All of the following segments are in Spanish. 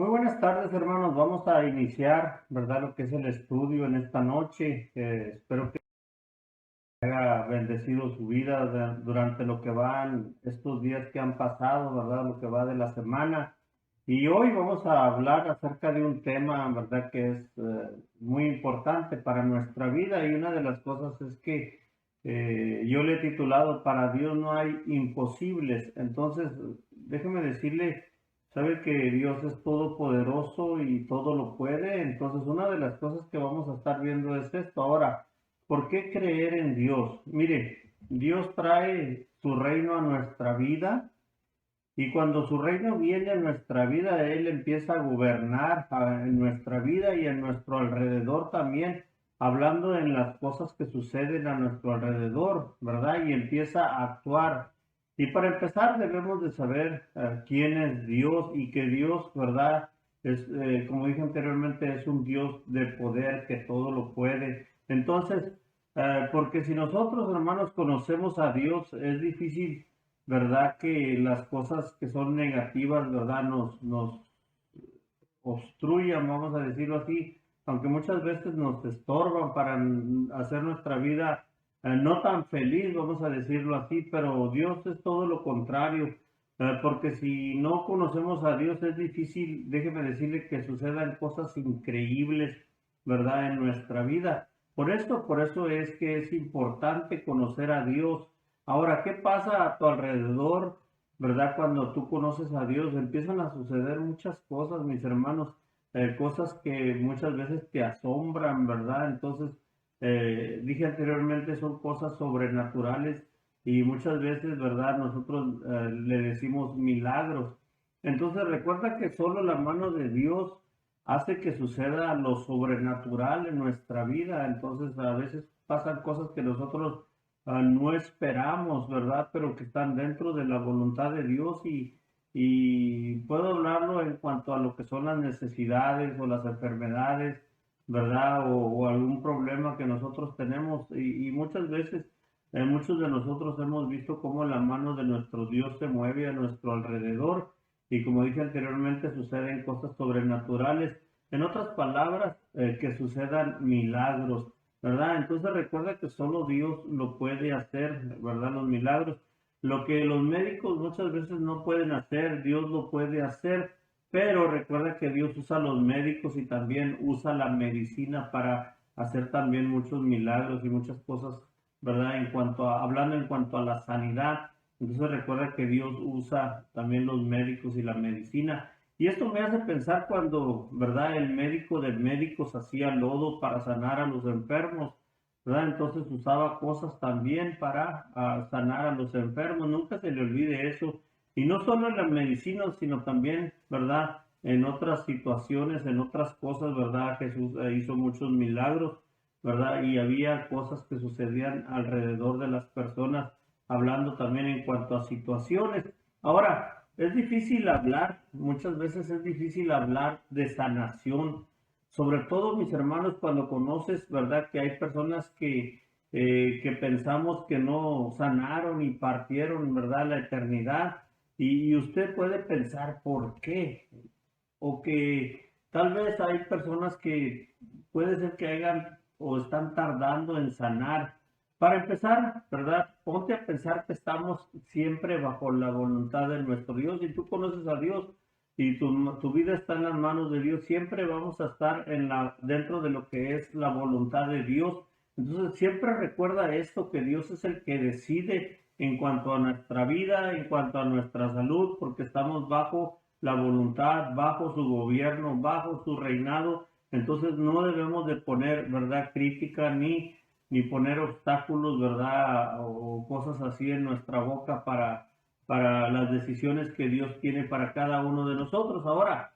Muy buenas tardes, hermanos. Vamos a iniciar, ¿verdad? Lo que es el estudio en esta noche. Espero que haya bendecido su vida durante lo que van estos días que han pasado, ¿verdad? Lo que va de la semana. Y hoy vamos a hablar acerca de un tema, ¿verdad? Que es muy importante para nuestra vida y una de las cosas es que yo le he titulado Para Dios no hay imposibles. Entonces, déjeme decirle, sabe que Dios es todopoderoso y todo lo puede. Entonces, una de las cosas que vamos a estar viendo es esto. Ahora, ¿por qué creer en Dios? Mire, Dios trae su reino a nuestra vida y cuando su reino viene a nuestra vida, Él empieza a gobernar en nuestra vida y en nuestro alrededor también, hablando en las cosas que suceden a nuestro alrededor, ¿verdad? Y empieza a actuar. Y para empezar debemos de saber quién es Dios y que Dios, ¿verdad? Es, como dije anteriormente, es un Dios de poder que todo lo puede. Entonces, porque si nosotros, hermanos, conocemos a Dios, es difícil, ¿verdad? Que las cosas que son negativas, ¿verdad? Nos obstruyan, vamos a decirlo así, aunque muchas veces nos estorban para hacer nuestra vida no tan feliz, vamos a decirlo así, pero Dios es todo lo contrario, porque si no conocemos a Dios es difícil, déjeme decirle que sucedan cosas increíbles, ¿verdad? En nuestra vida. Por eso es que es importante conocer a Dios. Ahora, ¿qué pasa a tu alrededor? ¿Verdad? Cuando tú conoces a Dios, empiezan a suceder muchas cosas, mis hermanos, cosas que muchas veces te asombran, ¿verdad? Entonces, dije anteriormente, son cosas sobrenaturales y muchas veces, ¿verdad? Nosotros le decimos milagros. Entonces, recuerda que solo la mano de Dios hace que suceda lo sobrenatural en nuestra vida. Entonces, a veces pasan cosas que nosotros no esperamos, ¿verdad? Pero que están dentro de la voluntad de Dios y puedo hablarlo en cuanto a lo que son las necesidades o las enfermedades, ¿verdad? O algún problema que nosotros tenemos y muchas veces muchos de nosotros hemos visto cómo la mano de nuestro Dios se mueve a nuestro alrededor y como dije anteriormente suceden cosas sobrenaturales. En otras palabras, que sucedan milagros. ¿Verdad? Entonces recuerda que solo Dios lo puede hacer, ¿verdad? Los milagros. Lo que los médicos muchas veces no pueden hacer, Dios lo puede hacer, pero recuerda que Dios usa los médicos y también usa la medicina para hacer también muchos milagros y muchas cosas, ¿verdad? Hablando en cuanto a la sanidad, entonces recuerda que Dios usa también los médicos y la medicina. Y esto me hace pensar cuando, ¿verdad? El médico de médicos hacía lodo para sanar a los enfermos, ¿verdad? Entonces usaba cosas también para sanar a los enfermos. Nunca se le olvide eso. Y no solo en la medicina, sino también, ¿verdad? En otras situaciones, en otras cosas, ¿verdad? Jesús hizo muchos milagros, ¿verdad? Y había cosas que sucedían alrededor de las personas, hablando también en cuanto a situaciones. Ahora, es difícil hablar, muchas veces es difícil hablar de sanación, sobre todo mis hermanos cuando conoces, ¿verdad? Que hay personas que pensamos que no sanaron y partieron, ¿verdad? La eternidad. Y usted puede pensar por qué, o que tal vez hay personas que puede ser que hayan o están tardando en sanar. Para empezar, ¿verdad? Ponte a pensar que estamos siempre bajo la voluntad de nuestro Dios y tú conoces a Dios y tu vida está en las manos de Dios, siempre vamos a estar dentro de lo que es la voluntad de Dios. Entonces siempre recuerda esto, que Dios es el que decide en cuanto a nuestra vida, en cuanto a nuestra salud, porque estamos bajo la voluntad, bajo su gobierno, bajo su reinado. Entonces no debemos de poner, ¿verdad?, crítica ni poner obstáculos, ¿verdad?, o cosas así en nuestra boca para las decisiones que Dios tiene para cada uno de nosotros. Ahora,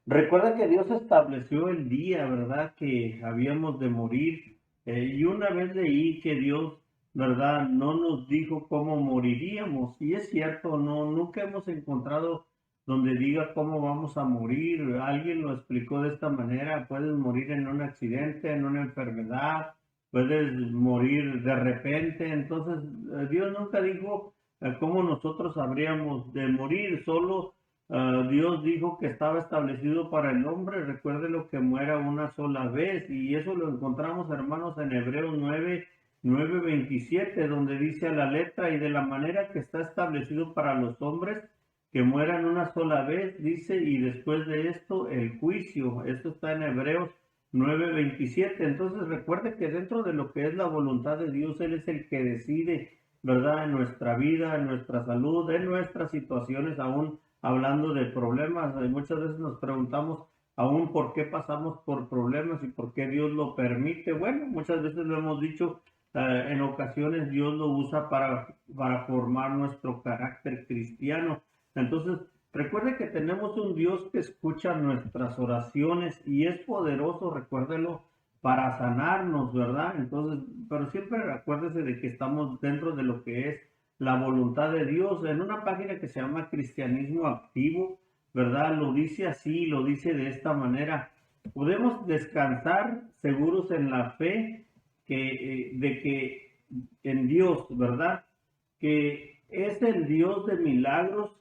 recuerda que Dios estableció el día, ¿verdad?, que habíamos de morir. Y una vez leí que Dios, ¿verdad?, no nos dijo cómo moriríamos. Y es cierto, no, nunca hemos encontrado donde diga cómo vamos a morir. Alguien lo explicó de esta manera: puedes morir en un accidente, en una enfermedad, puedes morir de repente. Entonces, Dios nunca dijo cómo nosotros habríamos de morir, solo Dios dijo que estaba establecido para el hombre, recuerde lo que muera una sola vez, y eso lo encontramos, hermanos, en Hebreos 9:27, donde dice a la letra, y de la manera que está establecido para los hombres, que mueran una sola vez, dice, y después de esto el juicio. Esto está en Hebreos 9:27. Entonces recuerde que dentro de lo que es la voluntad de Dios, Él es el que decide, ¿verdad? En nuestra vida, en nuestra salud, en nuestras situaciones, aún hablando de problemas. Muchas veces nos preguntamos aún por qué pasamos por problemas y por qué Dios lo permite. Bueno, muchas veces lo hemos dicho, en ocasiones Dios lo usa para formar nuestro carácter cristiano. Entonces, recuerde que tenemos un Dios que escucha nuestras oraciones y es poderoso, recuérdelo, para sanarnos, ¿verdad? Entonces, pero siempre acuérdese de que estamos dentro de lo que es la voluntad de Dios. En una página que se llama Cristianismo Activo, ¿verdad? Lo dice así, lo dice de esta manera. Podemos descansar seguros en la fe de que en Dios, ¿verdad? Que es el Dios de milagros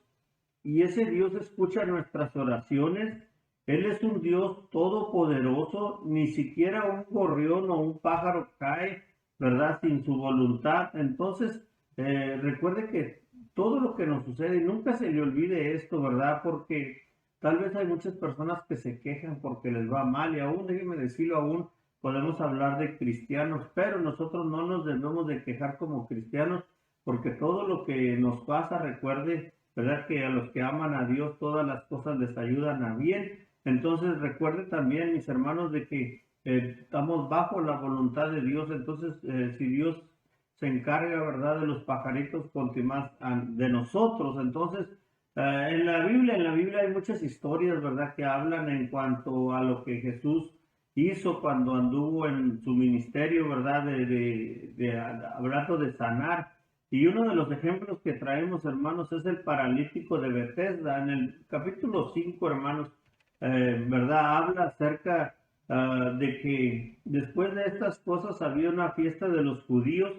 y ese Dios escucha nuestras oraciones. Él es un Dios todopoderoso, ni siquiera un gorrión o un pájaro cae, ¿verdad? Sin su voluntad. Entonces, recuerde que todo lo que nos sucede, nunca se le olvide esto, ¿verdad? Porque tal vez hay muchas personas que se quejan porque les va mal y aún, déjenme decirlo, aún podemos hablar de cristianos, pero nosotros no nos debemos de quejar como cristianos porque todo lo que nos pasa, recuerde, ¿verdad? Que a los que aman a Dios todas las cosas les ayudan a bien. Entonces recuerde también, mis hermanos, de que estamos bajo la voluntad de Dios. Entonces, si Dios se encarga, ¿verdad?, de los pajaritos más de nosotros. Entonces, en la Biblia hay muchas historias, ¿verdad?, que hablan en cuanto a lo que Jesús hizo cuando anduvo en su ministerio, ¿verdad?, hablando de sanar. Y uno de los ejemplos que traemos, hermanos, es el paralítico de Bethesda. En el capítulo 5, hermanos, ¿verdad? Habla acerca de que después de estas cosas había una fiesta de los judíos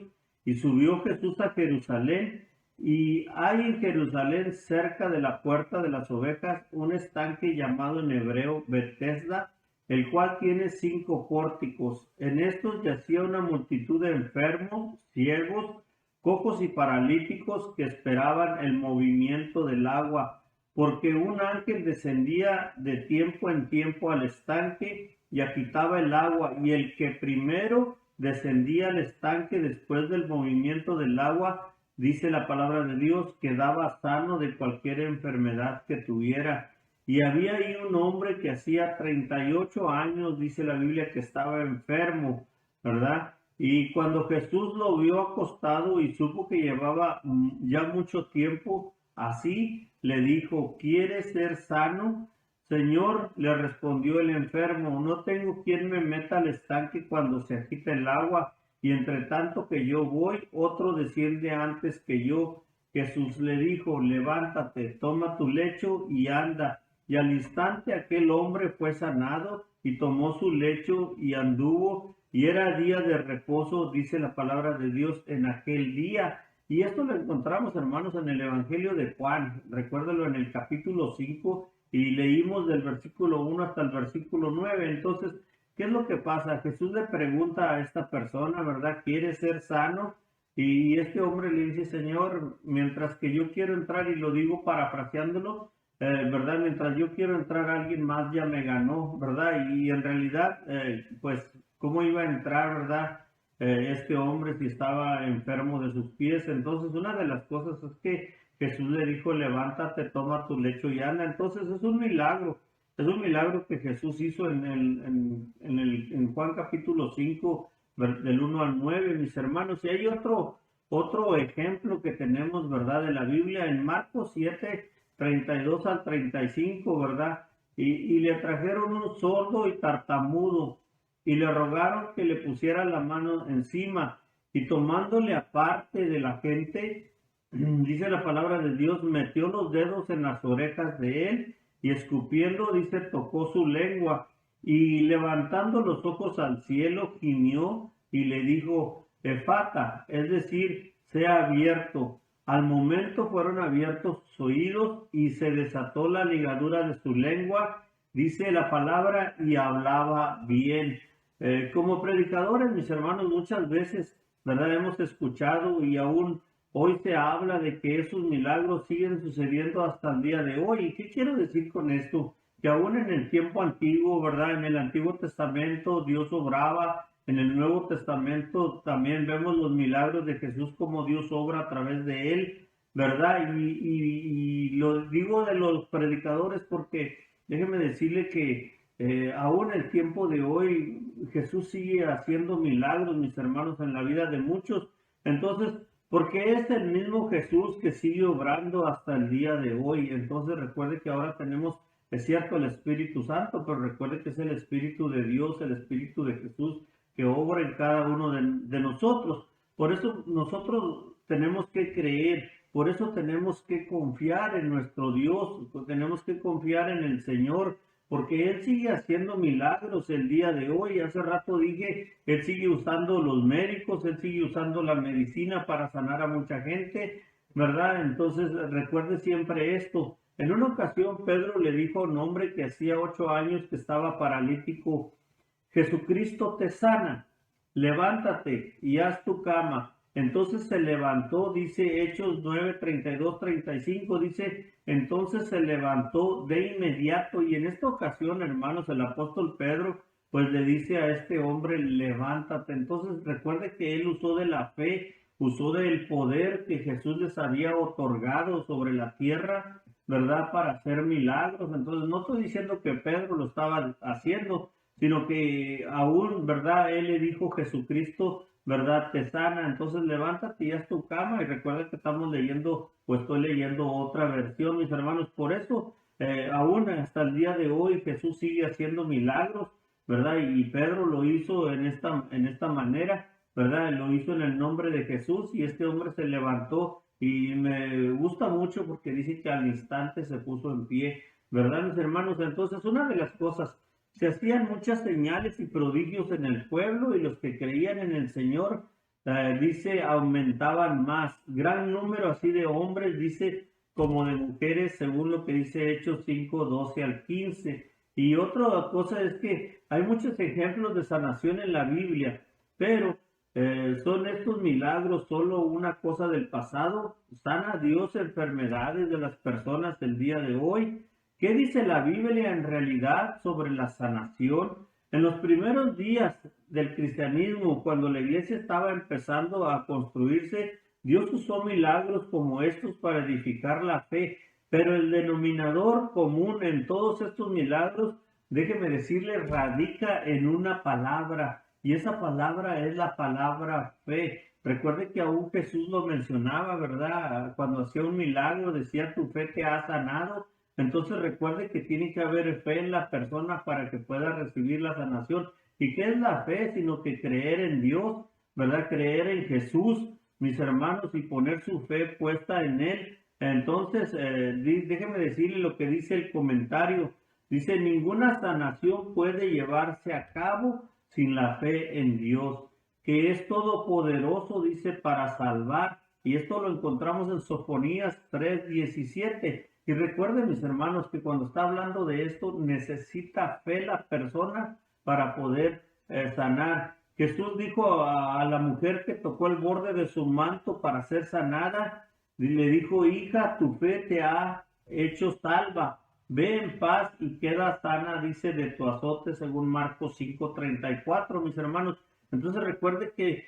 y subió Jesús a Jerusalén. Y hay en Jerusalén, cerca de la puerta de las ovejas, un estanque llamado en hebreo Bethesda, el cual tiene 5 pórticos. En estos yacía una multitud de enfermos, ciegos, cojos y paralíticos que esperaban el movimiento del agua, porque un ángel descendía de tiempo en tiempo al estanque y agitaba el agua, y el que primero descendía al estanque después del movimiento del agua, dice la palabra de Dios, quedaba sano de cualquier enfermedad que tuviera. Y había ahí un hombre que hacía 38 años, dice la Biblia, que estaba enfermo, ¿verdad? Y cuando Jesús lo vio acostado y supo que llevaba ya mucho tiempo así, le dijo, ¿quieres ser sano? Señor, le respondió el enfermo, no tengo quien me meta al estanque cuando se agita el agua, y entre tanto que yo voy, otro desciende antes que yo. Jesús le dijo, levántate, toma tu lecho y anda. Y al instante aquel hombre fue sanado y tomó su lecho y anduvo, y era día de reposo, dice la palabra de Dios, en aquel día. Y esto lo encontramos, hermanos, en el Evangelio de Juan. Recuérdalo en el capítulo 5 y leímos del versículo 1 hasta el versículo 9. Entonces, ¿qué es lo que pasa? Jesús le pregunta a esta persona, ¿verdad? ¿Quiere ser sano? Y este hombre le dice, Señor, mientras que yo quiero entrar, y lo digo parafraseándolo, ¿verdad? Mientras yo quiero entrar, alguien más ya me ganó, ¿verdad? Y en realidad, pues, ¿cómo iba a entrar, verdad? Este hombre si estaba enfermo de sus pies. Entonces, una de las cosas es que Jesús le dijo, levántate, toma tu lecho y anda. Entonces, es un milagro. Es un milagro que Jesús hizo en Juan capítulo 5, del 1 al 9, mis hermanos. Y hay otro ejemplo que tenemos, ¿verdad? De la Biblia en Marcos 7, 32 al 35, ¿verdad? Y le trajeron un sordo y tartamudo y le rogaron que le pusiera la mano encima, y tomándole aparte de la gente, dice la palabra de Dios, metió los dedos en las orejas de él y escupiendo, dice, tocó su lengua y levantando los ojos al cielo, gimió y le dijo, Efata, es decir, sea abierto. Al momento fueron abiertos sus oídos y se desató la ligadura de su lengua, dice la palabra, y hablaba bien. Como predicadores, mis hermanos, muchas veces, ¿verdad? Hemos escuchado y aún hoy se habla de que esos milagros siguen sucediendo hasta el día de hoy. ¿Y qué quiero decir con esto? Que aún en el tiempo antiguo, ¿verdad? En el Antiguo Testamento Dios obraba, en el Nuevo Testamento también vemos los milagros de Jesús como Dios obra a través de él, ¿verdad? Y lo digo de los predicadores porque déjeme decirle que aún en el tiempo de hoy Jesús sigue haciendo milagros, mis hermanos, en la vida de muchos. Entonces, porque es el mismo Jesús que sigue obrando hasta el día de hoy. Entonces recuerde que ahora tenemos, es cierto, el Espíritu Santo, pero recuerde que es el Espíritu de Dios, el Espíritu de Jesús que obra en cada uno de nosotros. Por eso nosotros tenemos que creer, por eso tenemos que confiar en nuestro Dios, tenemos que confiar en el Señor, porque Él sigue haciendo milagros el día de hoy. Hace rato dije, Él sigue usando los médicos, Él sigue usando la medicina para sanar a mucha gente, ¿verdad? Entonces recuerde siempre esto. En una ocasión Pedro le dijo a un hombre que hacía 8 años que estaba paralítico: Jesucristo te sana, levántate y haz tu cama. Entonces se levantó, dice Hechos 9, 32, 35, dice, entonces se levantó de inmediato. Y en esta ocasión, hermanos, el apóstol Pedro, pues le dice a este hombre, levántate. Entonces recuerde que él usó de la fe, usó del poder que Jesús les había otorgado sobre la tierra, ¿verdad? Para hacer milagros. Entonces no estoy diciendo que Pedro lo estaba haciendo, sino que aún, ¿verdad? Él le dijo, Jesucristo, ¿verdad? Te sana. Entonces levántate y haz tu cama. Y recuerda que estamos leyendo, pues estoy leyendo otra versión, mis hermanos. Por eso, aún hasta el día de hoy, Jesús sigue haciendo milagros, ¿verdad? Y Pedro lo hizo en esta manera, ¿verdad? Lo hizo en el nombre de Jesús y este hombre se levantó. Y me gusta mucho porque dice que al instante se puso en pie, ¿verdad, mis hermanos? Entonces, una de las cosas, se hacían muchas señales y prodigios en el pueblo y los que creían en el Señor, dice, aumentaban más. Gran número así de hombres, dice, como de mujeres, según lo que dice Hechos 5, 12 al 15. Y otra cosa es que hay muchos ejemplos de sanación en la Biblia, pero ¿son estos milagros solo una cosa del pasado? ¿Sana Dios enfermedades de las personas el día de hoy? ¿Qué dice la Biblia en realidad sobre la sanación? En los primeros días del cristianismo, cuando la iglesia estaba empezando a construirse, Dios usó milagros como estos para edificar la fe, pero el denominador común en todos estos milagros, déjeme decirle, radica en una palabra, y esa palabra es la palabra fe. Recuerde que aún Jesús lo mencionaba, ¿verdad? Cuando hacía un milagro, decía, tu fe te ha sanado. Entonces recuerde que tiene que haber fe en la persona para que pueda recibir la sanación. ¿Y qué es la fe? Sino que creer en Dios, ¿verdad? Creer en Jesús, mis hermanos, y poner su fe puesta en Él. Entonces, déjeme decirle lo que dice el comentario. Dice, ninguna sanación puede llevarse a cabo sin la fe en Dios, que es todopoderoso, dice, para salvar. Y esto lo encontramos en Sofonías 3:17. Y recuerden, mis hermanos, que cuando está hablando de esto, necesita fe la persona para poder sanar. Jesús dijo a la mujer que tocó el borde de su manto para ser sanada, y le dijo, hija, tu fe te ha hecho salva. Ve en paz y queda sana, dice, de tu azote, según Marcos 5:34, mis hermanos. Entonces recuerde que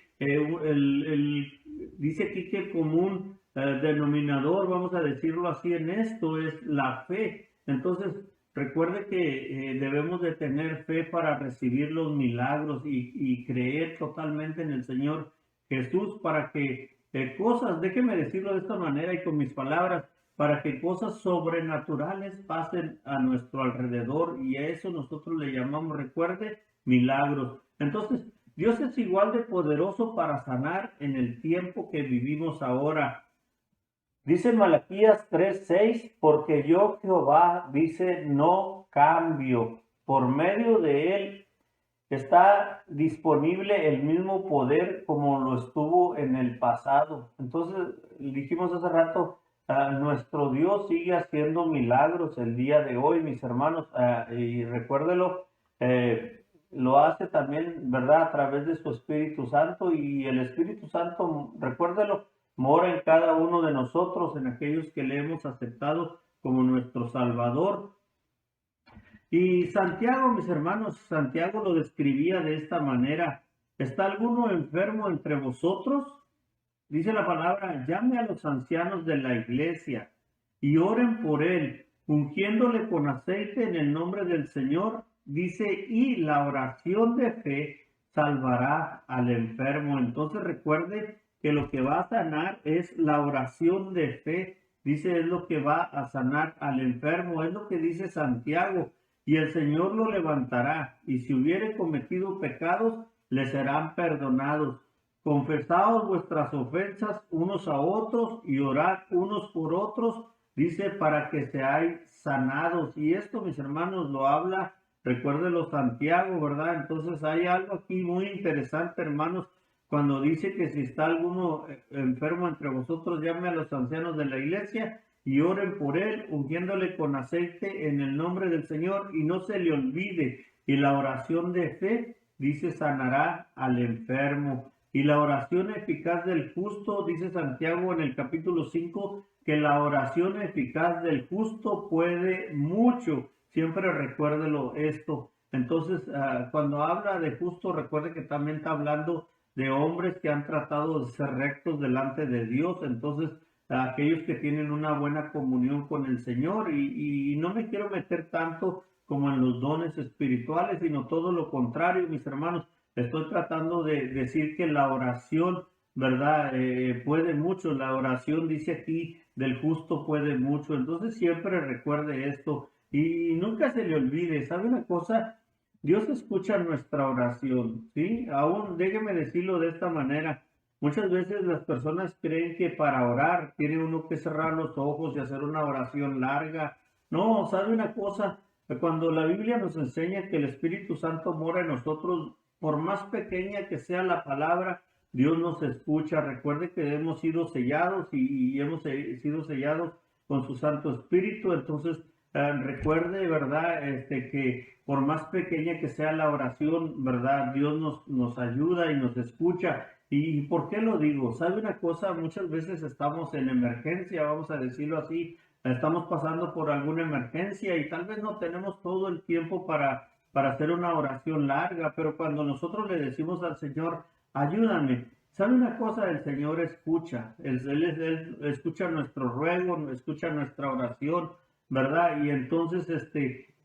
dice aquí que el común denominador, vamos a decirlo así, en esto es la fe. Entonces recuerde que debemos de tener fe para recibir los milagros y creer totalmente en el Señor Jesús para que cosas, déjeme decirlo de esta manera y con mis palabras, para que cosas sobrenaturales pasen a nuestro alrededor, y a eso nosotros le llamamos, recuerde, milagros. Entonces, Dios es igual de poderoso para sanar en el tiempo que vivimos ahora. Dice Malaquías 3:6, porque yo Jehová, dice, no cambio. Por medio de él está disponible el mismo poder como lo estuvo en el pasado. Entonces, dijimos hace rato, nuestro Dios sigue haciendo milagros el día de hoy, mis hermanos, y recuérdelo, lo hace también, ¿verdad?, a través de su Espíritu Santo, y el Espíritu Santo, recuérdelo, mora en cada uno de nosotros, en aquellos que le hemos aceptado como nuestro Salvador. Y Santiago, mis hermanos, Santiago lo describía de esta manera: ¿está alguno enfermo entre vosotros? Dice la palabra: llame a los ancianos de la iglesia y oren por él, ungiéndole con aceite en el nombre del Señor. Dice, y la oración de fe salvará al enfermo. Entonces recuerde que lo que va a sanar es la oración de fe. Dice, es lo que va a sanar al enfermo, es lo que dice Santiago. Y el Señor lo levantará, y si hubiere cometido pecados, le serán perdonados. Confesaos vuestras ofensas unos a otros y orad unos por otros, dice, para que seáis sanados. Y esto, mis hermanos, lo habla, recuérdelo, Santiago, ¿verdad? Entonces hay algo aquí muy interesante, hermanos, cuando dice que si está alguno enfermo entre vosotros, llame a los ancianos de la iglesia y oren por él, ungiéndole con aceite en el nombre del Señor, y no se le olvide. Y la oración de fe, dice, sanará al enfermo. Y la oración eficaz del justo, dice Santiago en el capítulo 5, que la oración eficaz del justo puede mucho. Siempre recuérdelo esto. Entonces, cuando habla de justo, recuerde que también está hablando de hombres que han tratado de ser rectos delante de Dios. Entonces, aquellos que tienen una buena comunión con el Señor, y no me quiero meter tanto como en los dones espirituales, sino todo lo contrario, mis hermanos. Estoy tratando de decir que la oración, ¿verdad? Puede mucho. La oración, dice aquí, del justo puede mucho. Entonces siempre recuerde esto y nunca se le olvide. ¿Sabe una cosa? Dios escucha nuestra oración, ¿sí? Aún déjeme decirlo de esta manera. Muchas veces las personas creen que para orar tiene uno que cerrar los ojos y hacer una oración larga. No, ¿sabe una cosa? Cuando la Biblia nos enseña que el Espíritu Santo mora en nosotros, por más pequeña que sea la palabra, Dios nos escucha. Recuerde que hemos sido sellados y hemos sido sellados con su Santo Espíritu. Entonces, recuerde, ¿verdad? Que por más pequeña que sea la oración, ¿verdad? Dios nos ayuda y nos escucha. ¿Y por qué lo digo? ¿Sabe una cosa? Muchas veces estamos en emergencia, vamos a decirlo así. Estamos pasando por alguna emergencia y tal vez no tenemos todo el tiempo para hacer una oración larga, pero cuando nosotros le decimos al Señor, ayúdame, ¿sabe una cosa? El Señor escucha, Él escucha nuestro ruego, escucha nuestra oración, ¿verdad? Y entonces,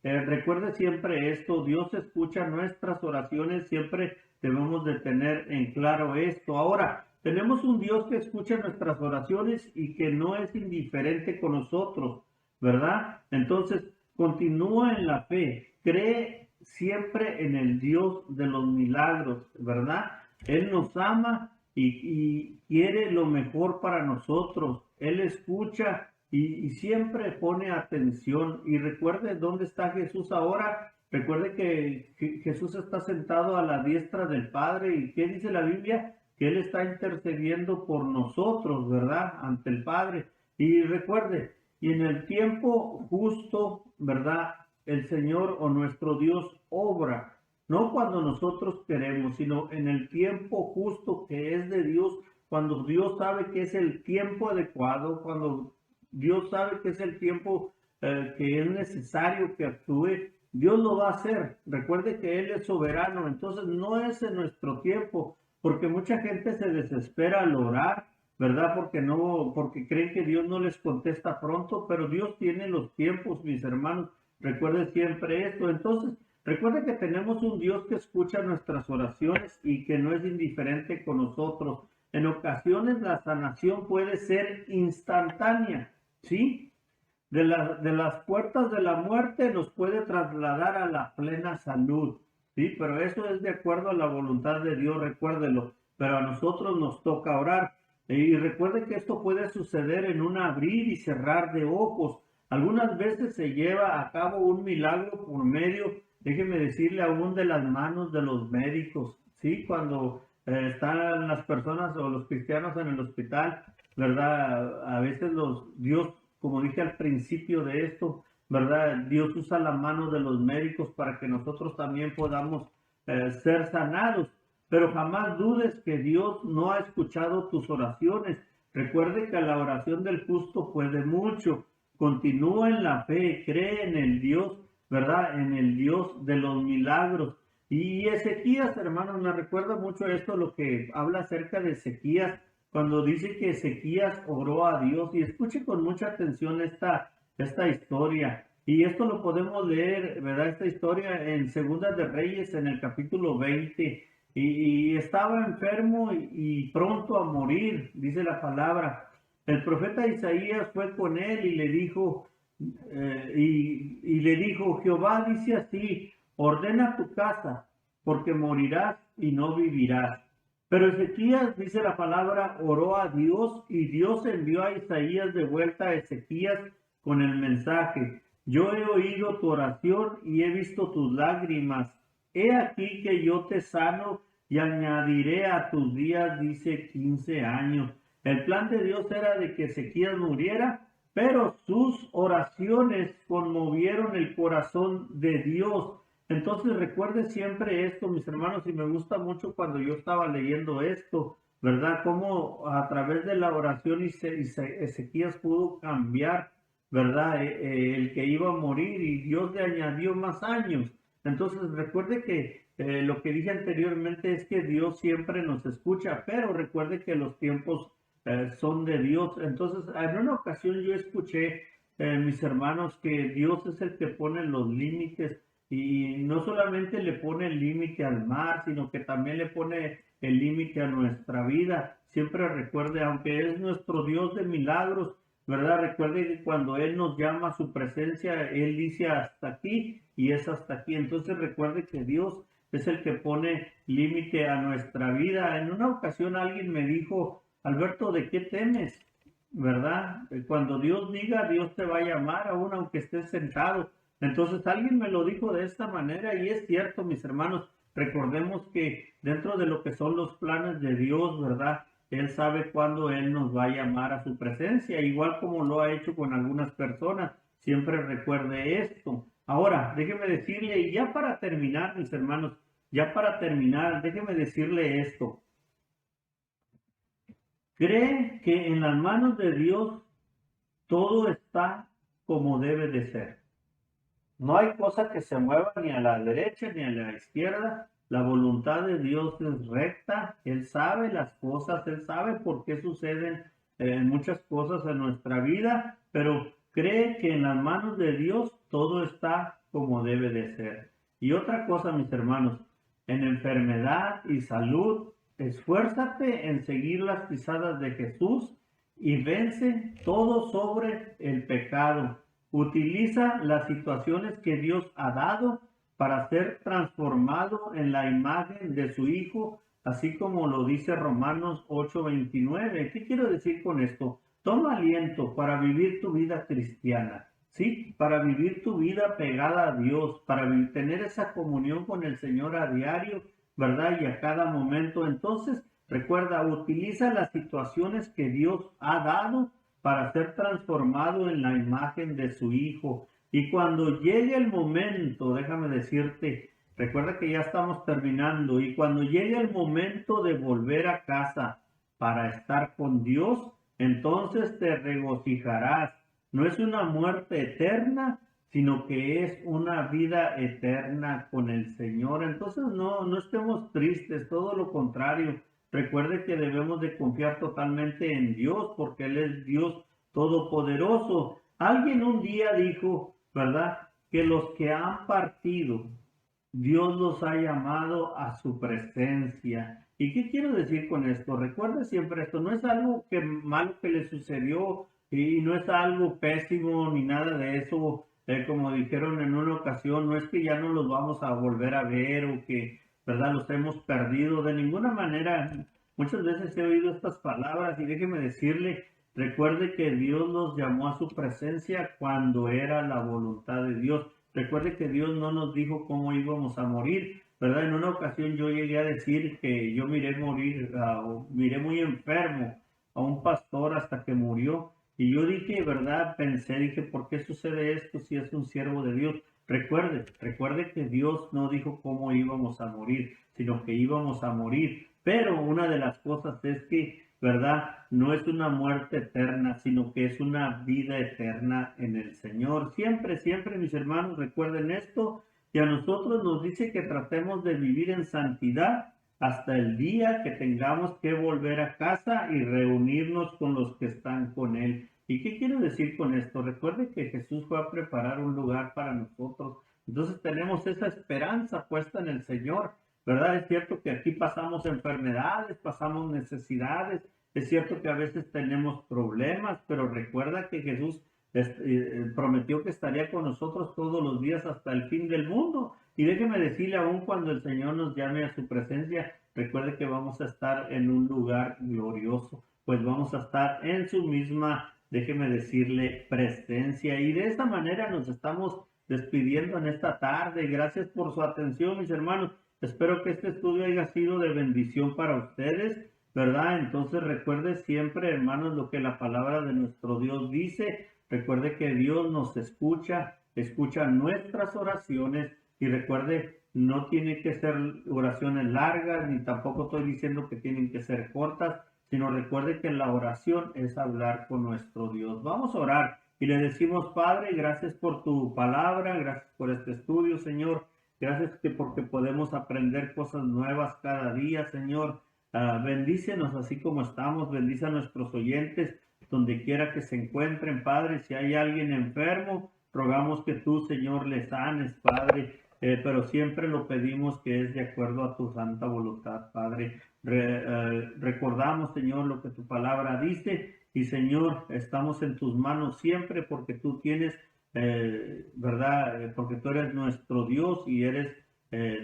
recuerde siempre esto: Dios escucha nuestras oraciones, siempre debemos de tener en claro esto. Ahora, tenemos un Dios que escucha nuestras oraciones y que no es indiferente con nosotros, ¿verdad? Entonces, continúa en la fe, cree siempre en el Dios de los milagros, ¿verdad? Él nos ama y quiere lo mejor para nosotros. Él escucha y siempre pone atención. Y recuerde dónde está Jesús ahora. Recuerde que Jesús está sentado a la diestra del Padre. ¿Y qué dice la Biblia? Que Él está intercediendo por nosotros, ¿verdad? Ante el Padre. Y recuerde, y en el tiempo justo, ¿verdad? El Señor o nuestro Dios obra, no cuando nosotros queremos, sino en el tiempo justo que es de Dios, cuando Dios sabe que es el tiempo adecuado, cuando Dios sabe que es el tiempo que es necesario que actúe. Dios lo va a hacer. Recuerde que Él es soberano, entonces no es en nuestro tiempo, porque mucha gente se desespera al orar, ¿verdad? Porque creen que Dios no les contesta pronto, pero Dios tiene los tiempos, mis hermanos. Recuerde siempre esto. Entonces, recuerde que tenemos un Dios que escucha nuestras oraciones y que no es indiferente con nosotros. En ocasiones la sanación puede ser instantánea, ¿sí? De las puertas de la muerte nos puede trasladar a la plena salud, ¿sí? Pero eso es de acuerdo a la voluntad de Dios, recuérdelo. Pero a nosotros nos toca orar. Y recuerde que esto puede suceder en un abrir y cerrar de ojos. Algunas veces se lleva a cabo un milagro por medio déjeme decirle, aún de las manos de los médicos, ¿sí? Cuando están las personas o los cristianos en el hospital, ¿verdad? A veces Dios, como dije al principio de esto, ¿verdad? Dios usa la mano de los médicos para que nosotros también podamos ser sanados. Pero jamás dudes que Dios no ha escuchado tus oraciones. Recuerde que la oración del justo puede mucho. Continúa en la fe, cree en el Dios, ¿verdad? En el Dios de los milagros. Y Ezequías, hermanos, me recuerda mucho esto, lo que habla acerca de Ezequías, cuando dice que Ezequías oró a Dios. Y escuche con mucha atención esta historia. Y esto lo podemos leer, ¿verdad? Esta historia en Segunda de Reyes, en el capítulo 20. Y estaba enfermo y pronto a morir, dice la palabra. El profeta Isaías fue con él y le dijo, le dijo, Jehová dice así, ordena tu casa, porque morirás y no vivirás. Pero Ezequías, dice la palabra, oró a Dios y Dios envió a Isaías de vuelta a Ezequías con el mensaje, yo he oído tu oración y he visto tus lágrimas. He aquí que yo te sano y añadiré a tus días, dice, 15 años. El plan de Dios era de que Ezequías muriera, pero sus oraciones conmovieron el corazón de Dios. Entonces recuerde siempre esto, mis hermanos, y me gusta mucho cuando yo estaba leyendo esto, ¿verdad? Cómo a través de la oración Ezequías pudo cambiar, ¿verdad? El que iba a morir y Dios le añadió más años. Entonces recuerde que lo que dije anteriormente es que Dios siempre nos escucha, pero recuerde que los tiempos son de Dios. Entonces, en una ocasión yo escuché, mis hermanos, que Dios es el que pone los límites y no solamente le pone el límite al mar, sino que también le pone el límite a nuestra vida. Siempre recuerde, aunque es nuestro Dios de milagros, ¿verdad? Recuerde que cuando Él nos llama a su presencia, Él dice hasta aquí y es hasta aquí. Entonces recuerde que Dios es el que pone límite a nuestra vida. En una ocasión alguien me dijo, Alberto, ¿de qué temes? ¿Verdad? Cuando Dios diga, Dios te va a llamar, aún aunque estés sentado. Entonces alguien me lo dijo de esta manera y es cierto, mis hermanos. Recordemos que dentro de lo que son los planes de Dios, ¿verdad? Él sabe cuándo Él nos va a llamar a su presencia, igual como lo ha hecho con algunas personas. Siempre recuerde esto. Ahora, déjeme decirle, y ya para terminar, mis hermanos, ya para terminar, déjeme decirle esto. Cree que en las manos de Dios todo está como debe de ser. No hay cosa que se mueva ni a la derecha ni a la izquierda. La voluntad de Dios es recta. Él sabe las cosas, Él sabe por qué suceden muchas cosas en nuestra vida, pero cree que en las manos de Dios todo está como debe de ser. Y otra cosa, mis hermanos, en enfermedad y salud, esfuérzate en seguir las pisadas de Jesús y vence todo sobre el pecado. Utiliza las situaciones que Dios ha dado para ser transformado en la imagen de su Hijo, así como lo dice Romanos 8:29. ¿Qué quiero decir con esto? Toma aliento para vivir tu vida cristiana, ¿sí? Para vivir tu vida pegada a Dios, para tener esa comunión con el Señor a diario, ¿verdad? Y a cada momento. Entonces, recuerda, utiliza las situaciones que Dios ha dado para ser transformado en la imagen de su Hijo. Y cuando llegue el momento, déjame decirte, recuerda que ya estamos terminando, y cuando llegue el momento de volver a casa para estar con Dios, entonces te regocijarás. No es una muerte eterna, sino que es una vida eterna con el Señor. Entonces no estemos tristes, todo lo contrario. Recuerde que debemos de confiar totalmente en Dios porque Él es Dios todopoderoso. Alguien un día dijo, ¿verdad? Que los que han partido, Dios los ha llamado a su presencia. ¿Y qué quiero decir con esto? Recuerde siempre esto, no es algo malo que le sucedió y no es algo pésimo ni nada de eso. Como dijeron en una ocasión, no es que ya no los vamos a volver a ver o que, ¿verdad? Los hemos perdido de ninguna manera. Muchas veces he oído estas palabras y déjeme decirle, recuerde que Dios los llamó a su presencia cuando era la voluntad de Dios. Recuerde que Dios no nos dijo cómo íbamos a morir, ¿verdad? En una ocasión yo llegué a decir que yo miré morir, o miré muy enfermo a un pastor hasta que murió. Y yo dije, ¿verdad? Pensé, dije, ¿por qué sucede esto si es un siervo de Dios? Recuerde que Dios no dijo cómo íbamos a morir, sino que íbamos a morir. Pero una de las cosas es que, ¿verdad? No es una muerte eterna, sino que es una vida eterna en el Señor. Siempre, siempre, mis hermanos, recuerden esto. Y a nosotros nos dice que tratemos de vivir en santidad hasta el día que tengamos que volver a casa y reunirnos con los que están con Él. ¿Y qué quiero decir con esto? Recuerde que Jesús fue a preparar un lugar para nosotros. Entonces tenemos esa esperanza puesta en el Señor, ¿verdad? Es cierto que aquí pasamos enfermedades, pasamos necesidades, es cierto que a veces tenemos problemas, pero recuerda que Jesús prometió que estaría con nosotros todos los días hasta el fin del mundo. Y déjeme decirle, aún cuando el Señor nos llame a su presencia, recuerde que vamos a estar en un lugar glorioso, pues vamos a estar en su misma, déjeme decirle, presencia. Y de esta manera nos estamos despidiendo en esta tarde. Gracias por su atención, mis hermanos. Espero que este estudio haya sido de bendición para ustedes, ¿verdad? Entonces recuerde siempre, hermanos, lo que la palabra de nuestro Dios dice. Recuerde que Dios nos escucha, escucha nuestras oraciones y recuerde, no tiene que ser oraciones largas, ni tampoco estoy diciendo que tienen que ser cortas, sino recuerde que la oración es hablar con nuestro Dios. Vamos a orar y le decimos, Padre, gracias por tu palabra, gracias por este estudio, Señor. Gracias porque podemos aprender cosas nuevas cada día, Señor. Bendícenos así como estamos, bendice a nuestros oyentes, donde quiera que se encuentren, Padre. Si hay alguien enfermo, rogamos que tú, Señor, le sanes, Padre. Pero siempre lo pedimos que es de acuerdo a tu santa voluntad, Padre. Recordamos, Señor, lo que tu palabra dice y, Señor, estamos en tus manos siempre porque tú tienes, ¿verdad? Porque tú eres nuestro Dios y eres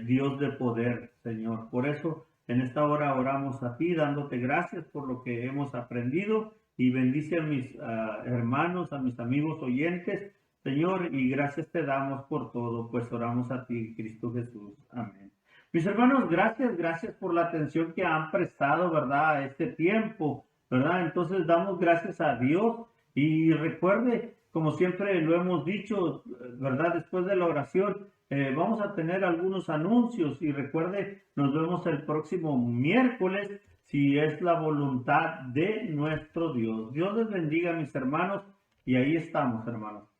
Dios de poder, Señor. Por eso, en esta hora oramos a ti, dándote gracias por lo que hemos aprendido y bendice a mis hermanos, a mis amigos oyentes, Señor, y gracias te damos por todo, pues oramos a ti, Cristo Jesús. Amén. Mis hermanos, gracias por la atención que han prestado, ¿verdad? A este tiempo, ¿verdad? Entonces damos gracias a Dios y recuerde, como siempre lo hemos dicho, ¿verdad? Después de la oración, vamos a tener algunos anuncios y recuerde, nos vemos el próximo miércoles, si es la voluntad de nuestro Dios. Dios les bendiga, mis hermanos, y ahí estamos, hermanos.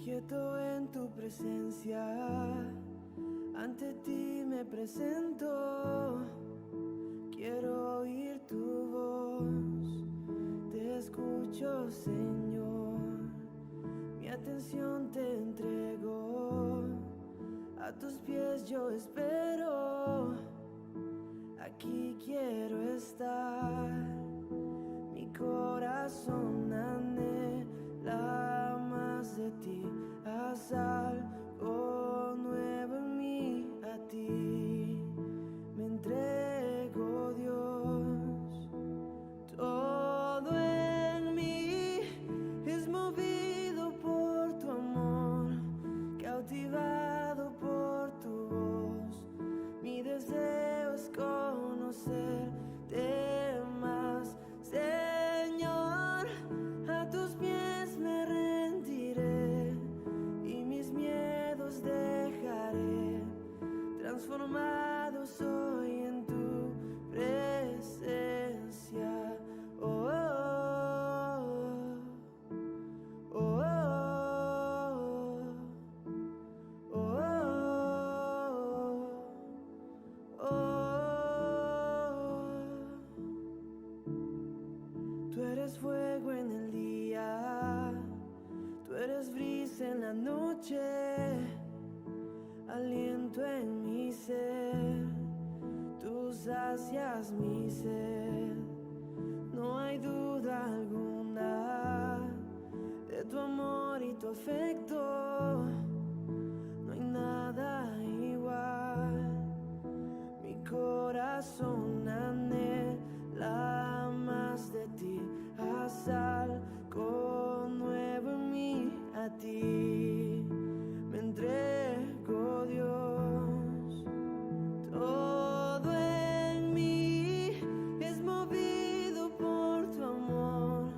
Quieto en tu presencia, ante ti me presento. Quiero oír tu voz, te escucho, Señor. Mi atención te entrego, a tus pies yo espero. Aquí quiero estar, mi corazón anhela más de ti, haz algo nuevo en mí, a ti me entrego, Dios. Todo en mí es movido por tu amor, cautivado por tu voz. Mi deseo es conocerte más, Señor. A tus pies me rendiré y mis miedos dejaré. Transformado soy en tu presencia. Oh, oh, oh, oh, oh, oh. Tú eres fuego en el día, tú eres brisa en la noche, aliento en mi ser, tú sacias mi sed. No hay duda alguna bondad, de tu amor y tu afecto. No hay nada igual. Mi corazón anhela más de ti. Haz algo nuevo en mí, a ti me entrego, Dios. Todo en mí es movido por tu amor,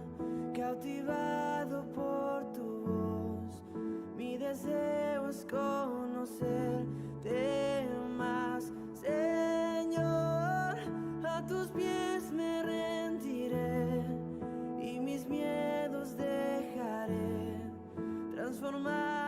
cautivado por tu voz. Mi deseo es conocerte más, Señor. A tus pies me rendiré y mis miedos dejaré, transformar